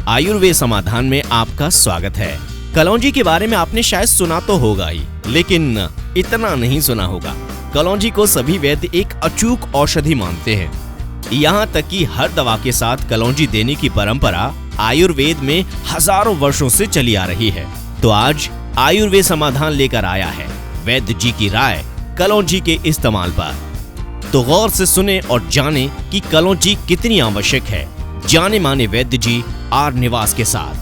आयुर्वेद समाधान में आपका स्वागत है। कलौंजी के बारे में आपने शायद सुना तो होगा ही, लेकिन इतना नहीं सुना होगा। कलौंजी को सभी वैद्य एक अचूक औषधि मानते हैं। यहाँ तक कि हर दवा के साथ कलौंजी देने की परंपरा आयुर्वेद में हजारों वर्षों से चली आ रही है। तो आज आयुर्वेद समाधान लेकर आया है वैद्य जी की राय कलौंजी के इस्तेमाल पर। तो गौर से सुने और जाने कि कलौंजी कितनी आवश्यक है, जाने माने वैद्य जी आर निवास के साथ।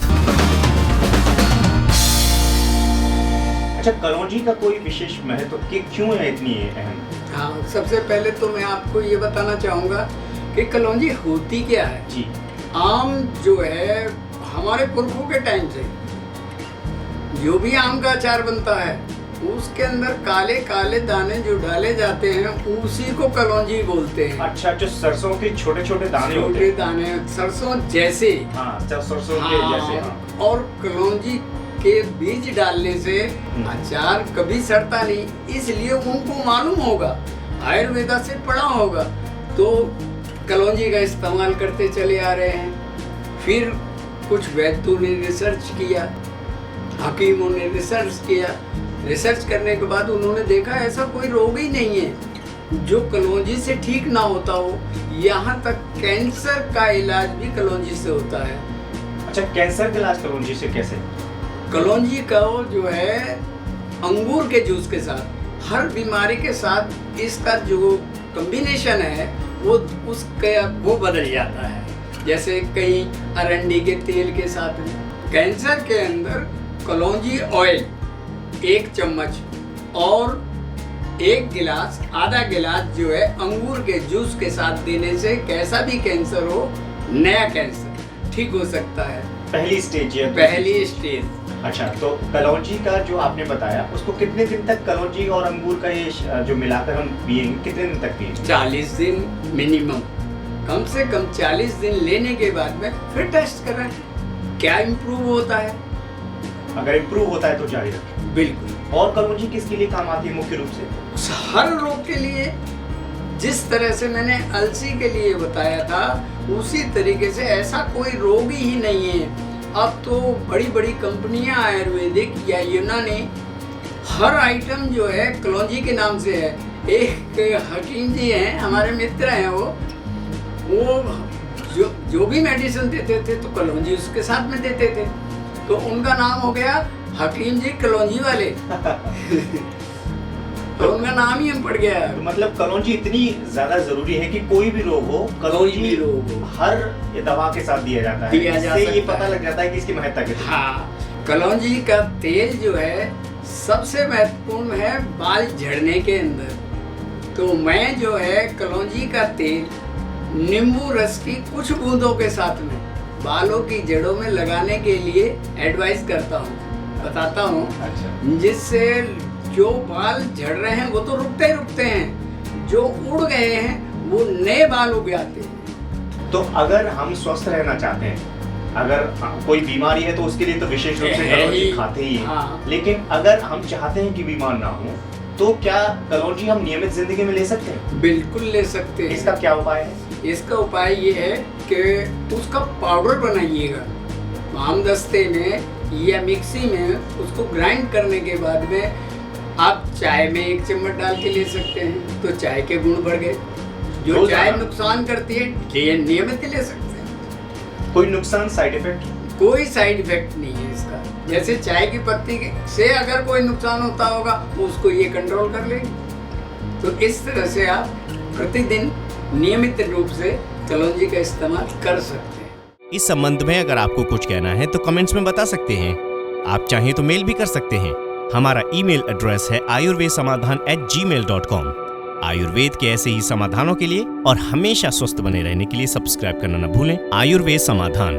अच्छा, कलौंजी का कोई विशेष महत्व क्यों है इतनी अहम? हाँ, सबसे पहले तो मैं आपको ये बताना चाहूँगा कि कलौंजी होती क्या है। जी। आम जो है हमारे पुरखों के टाइम से जो भी आम का अचार बनता है उसके अंदर काले काले दाने जो डाले जाते हैं उसी को कलौंजी बोलते हैं। अच्छा, जो सरसों के छोटे छोटे दाने होते हैं। छोटे दाने सरसों जैसे। हाँ, सरसों के जैसे। हाँ। और कलौंजी के बीज डालने से अचार कभी सड़ता नहीं, इसलिए उनको मालूम होगा, आयुर्वेदा से पढ़ा होगा, तो कलौंजी का इस्तेमाल करते चले आ रहे हैं। फिर कुछ वैद्यों ने रिसर्च किया, हकीमों ने रिसर्च किया। रिसर्च करने के बाद उन्होंने देखा ऐसा कोई रोग ही नहीं है जो कलौंजी से ठीक ना होता हो। यहाँ तक कैंसर का इलाज भी कलौंजी से होता है। अच्छा, कैंसर का इलाज कलौंजी से कैसे? कलौंजी का जो है अंगूर के जूस के साथ, हर बीमारी के साथ इसका जो कॉम्बिनेशन है वो बदल जाता है। जैसे कहीं अरंडी के तेल के साथ में कैंसर के अंदर कलौंजी ऑयल 1 चम्मच और 1 गिलास, आधा गिलास जो है अंगूर के जूस के साथ देने से कैसा भी कैंसर हो, नया कैंसर ठीक हो सकता है। पहली स्टेज है। पहली स्टेज। अच्छा, तो कलौंजी का जो आपने बताया उसको कितने दिन तक कलौंजी और अंगूर का ये जो मिलाकर हम पिएंगे, कितने दिन तक पिएंगे? 40 दिन मिनिमम, कम से कम 40 दिन लेने के बाद में फिर टेस्ट कराएं क्या इम्प्रूव होता है। अगर इम्प्रूव होता है तो जारी रखें। बिल्कुल। और कलौंजी किसके लिए काम आती है मुख्य रूप से? हर रोग के लिए। जिस तरह से मैंने अलसी के लिए बताया था उसी तरीके से ऐसा कोई रोग ही नहीं है। अब तो बड़ी बड़ी कंपनियां आयुर्वेदिक या यूनानी हर आइटम जो है कलौंजी के नाम से है। एक हकीम जी हैं, हमारे मित्र हैं, वो जो भी मेडिसिन देते थे तो कलौंजी उसके साथ में देते थे, तो उनका नाम हो गया हकीम जी कलौंजी वाले। तो उनका नाम ही हम पड़ गया। तो मतलब कलौंजी इतनी ज्यादा जरूरी है कि कोई भी रोग हो, कलौंजी हर दवा के साथ दिया जाता है। इससे ये पता लग जाता है कि इसकी महत्ता कितनी है। हाँ, कलौंजी का तेल जो है सबसे महत्वपूर्ण है बाल झड़ने के अंदर। तो मैं जो है कलौंजी का तेल नींबू रस की कुछ बूंदों के साथ में बालों की जड़ों में लगाने के लिए एडवाइस करता हूँ, बताता हूँ। अच्छा। जिससे जो बाल झड़ रहे हैं वो तो रुकते हैं, जो उड़ गए हैं वो नए बाल उग जाते हैं। तो अगर हम स्वस्थ रहना चाहते हैं, अगर कोई बीमारी है तो उसके लिए तो विशेष रूप से कलौंजी खाते ही हैं। हाँ। लेकिन अगर हम चाहते हैं कि बीमार ना हो तो क्या कलौंजी हम नियमित जिंदगी में ले सकते हैं? बिल्कुल ले सकते हैं। इसका क्या उपाय है? इसका उपाय ये है कि उसका पाउडर बनाइएगा आमदस्ते में या मिक्सी में, उसको ग्राइंड करने के बाद में आप चाय में 1 चम्मच डाल के ले सकते हैं, तो चाय के गुण बढ़ गए। जो चाय नुकसान करती है ये नियमित ले सकते हैं। कोई नुकसान, साइड इफेक्ट? कोई साइड इफेक्ट नहीं है इसका। जैसे चाय की पत्ती से अगर कोई नुकसान होता होगा उसको ये कंट्रोल कर लेंगे। तो इस तरह से आप प्रतिदिन नियमित रूप से कलौंजी का इस्तेमाल कर सकते हैं। इस संबंध में अगर आपको कुछ कहना है तो कमेंट्स में बता सकते हैं। आप चाहें तो मेल भी कर सकते हैं। हमारा ईमेल एड्रेस है ayurvedsamadhan@gmail.com। आयुर्वेद के ऐसे ही समाधानों के लिए और हमेशा स्वस्थ बने रहने के लिए सब्सक्राइब करना न भूलें। आयुर्वेद समाधान।